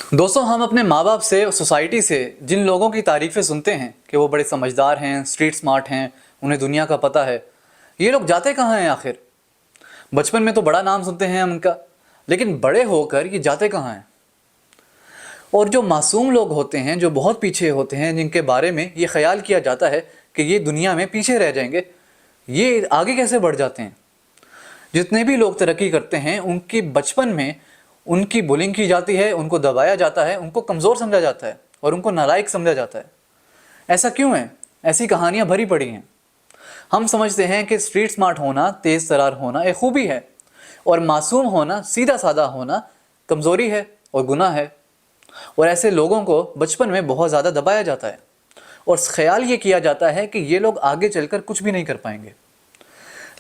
दोस्तों, हम अपने माँ बाप से और सोसाइटी से जिन लोगों की तारीफ़ें सुनते हैं कि वो बड़े समझदार हैं, स्ट्रीट स्मार्ट हैं, उन्हें दुनिया का पता है, ये लोग जाते कहाँ हैं आखिर? बचपन में तो बड़ा नाम सुनते हैं हम उनका, लेकिन बड़े होकर ये जाते कहाँ हैं? और जो मासूम लोग होते हैं, जो बहुत पीछे होते हैं, जिनके बारे में ये ख्याल किया जाता है कि ये दुनिया में पीछे रह जाएंगे, ये आगे कैसे बढ़ जाते हैं? जितने भी लोग तरक्की करते हैं, उनकी बचपन में उनकी बुलिंग की जाती है, उनको दबाया जाता है, उनको कमज़ोर समझा जाता है और उनको नालायक समझा जाता है। ऐसा क्यों है? ऐसी कहानियाँ भरी पड़ी हैं। हम समझते हैं कि स्ट्रीट स्मार्ट होना, तेज़ तरार होना एक खूबी है और मासूम होना, सीधा साधा होना कमज़ोरी है और गुनाह है। और ऐसे लोगों को बचपन में बहुत ज़्यादा दबाया जाता है और ख्याल ये किया जाता है कि ये लोग आगे चलकर कुछ भी नहीं कर पाएंगे।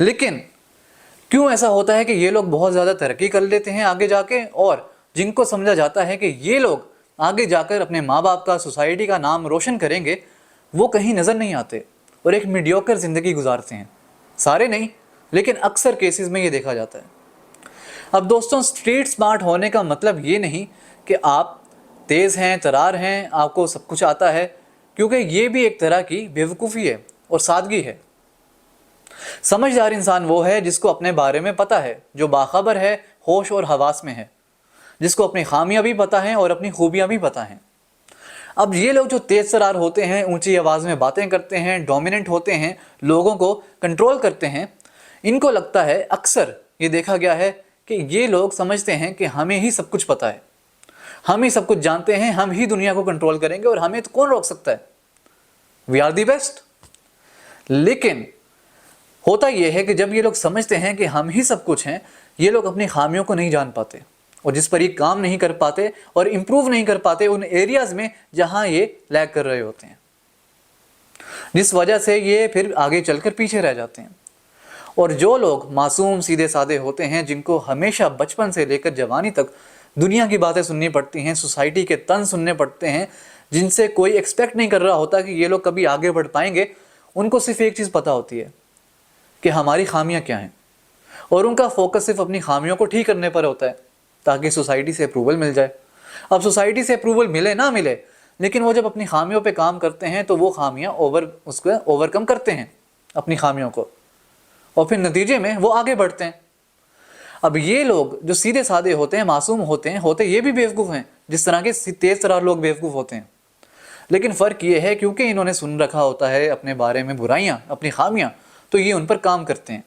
लेकिन क्यों ऐसा होता है कि ये लोग बहुत ज़्यादा तरक्की कर लेते हैं आगे जाके, और जिनको समझा जाता है कि ये लोग आगे जाकर अपने माँ बाप का, सोसाइटी का नाम रोशन करेंगे, वो कहीं नज़र नहीं आते और एक मीडियोकर ज़िंदगी गुजारते हैं? सारे नहीं, लेकिन अक्सर केसेस में ये देखा जाता है। अब दोस्तों, स्ट्रीट स्मार्ट होने का मतलब ये नहीं कि आप तेज़ हैं, तरार हैं, आपको सब कुछ आता है, क्योंकि ये भी एक तरह की बेवकूफ़ी है और सादगी है। समझदार इंसान वो है जिसको अपने बारे में पता है, जो बाखबर है, होश और हवास में है, जिसको अपनी खामियां भी पता हैं और अपनी खूबियां भी पता हैं। अब ये लोग जो तेज तरार होते हैं, ऊंची आवाज़ में बातें करते हैं, डोमिनेंट होते हैं, लोगों को कंट्रोल करते हैं, इनको लगता है, अक्सर ये देखा गया है कि ये लोग समझते हैं कि हमें ही सब कुछ पता है, हम ही सब कुछ जानते हैं, हम ही दुनिया को कंट्रोल करेंगे और हमें तो कौन रोक सकता है, वी आर दी बेस्ट। लेकिन होता यह है कि जब ये लोग समझते हैं कि हम ही सब कुछ हैं, ये लोग अपनी खामियों को नहीं जान पाते और जिस पर ये काम नहीं कर पाते और इम्प्रूव नहीं कर पाते उन एरियाज़ में जहां ये लैग कर रहे होते हैं, जिस वजह से ये फिर आगे चलकर पीछे रह जाते हैं। और जो लोग मासूम, सीधे साधे होते हैं, जिनको हमेशा बचपन से लेकर जवानी तक दुनिया की बातें सुननी पड़ती हैं, सोसाइटी के तंज सुनने पड़ते हैं, जिनसे कोई एक्सपेक्ट नहीं कर रहा होता कि ये लोग कभी आगे बढ़ पाएंगे, उनको सिर्फ एक चीज़ पता होती है कि हमारी खामियां क्या हैं, और उनका फोकस सिर्फ अपनी खामियों को ठीक करने पर होता है ताकि सोसाइटी से अप्रूवल मिल जाए। अब सोसाइटी से अप्रूवल मिले ना मिले, लेकिन वो जब अपनी खामियों पे काम करते हैं तो वो खामियां उसको ओवरकम करते हैं अपनी खामियों को, और फिर नतीजे में वो आगे बढ़ते हैं। अब ये लोग जो सीधे साधे होते हैं, मासूम होते हैं, होते ये भी बेवकूफ़ हैं जिस तरह के तेज़ तरार लोग बेवकूफ़ होते हैं। लेकिन फ़र्क ये है, क्योंकि इन्होंने सुन रखा होता है अपने बारे में बुराइयाँ, अपनी खामियाँ, तो ये उन पर काम करते हैं।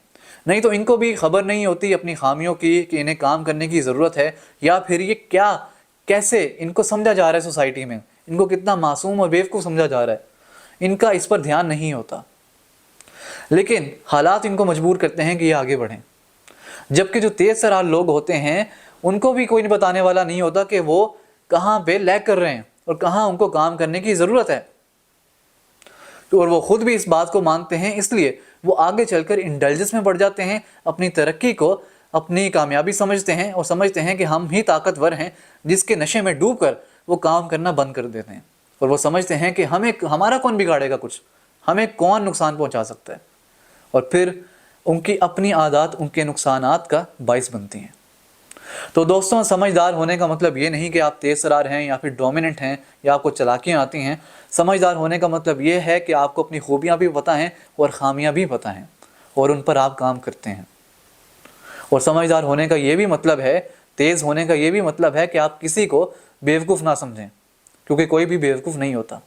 नहीं तो इनको भी खबर नहीं होती अपनी खामियों की कि इन्हें काम करने की ज़रूरत है, या फिर ये क्या, कैसे इनको समझा जा रहा है सोसाइटी में, इनको कितना मासूम और बेवकूफ़ समझा जा रहा है, इनका इस पर ध्यान नहीं होता। लेकिन हालात इनको मजबूर करते हैं कि ये आगे बढ़ें। जबकि जो तेज़ तरार लोग होते हैं, उनको भी कोई बताने वाला नहीं होता कि वो कहाँ पे लैग कर रहे हैं और कहाँ उनको काम करने की ज़रूरत है। और वो खुद भी इस बात को मानते हैं, इसलिए वो आगे चलकर इंडल्जेंस में पड़ जाते हैं, अपनी तरक्की को अपनी कामयाबी समझते हैं और समझते हैं कि हम ही ताकतवर हैं, जिसके नशे में डूबकर वो काम करना बंद कर देते हैं। और वो समझते हैं कि हमारा कौन बिगाड़ेगा कुछ, हमें कौन नुकसान पहुंचा सकता है, और फिर उनकी अपनी आदत उनके नुकसानात का बाइस बनती हैं। तो दोस्तों, समझदार होने का मतलब ये नहीं कि आप तेज़ तरार हैं या फिर डोमिनेंट हैं या आपको चालाकियाँ आती हैं। समझदार होने का मतलब ये है कि आपको अपनी खूबियाँ भी पता हैं और ख़ामियाँ भी पता हैं और उन पर आप काम करते हैं। और समझदार होने का ये भी मतलब है, तेज़ होने का ये भी मतलब है कि आप किसी को बेवकूफ़ ना समझें, क्योंकि कोई भी बेवकूफ़ नहीं होता।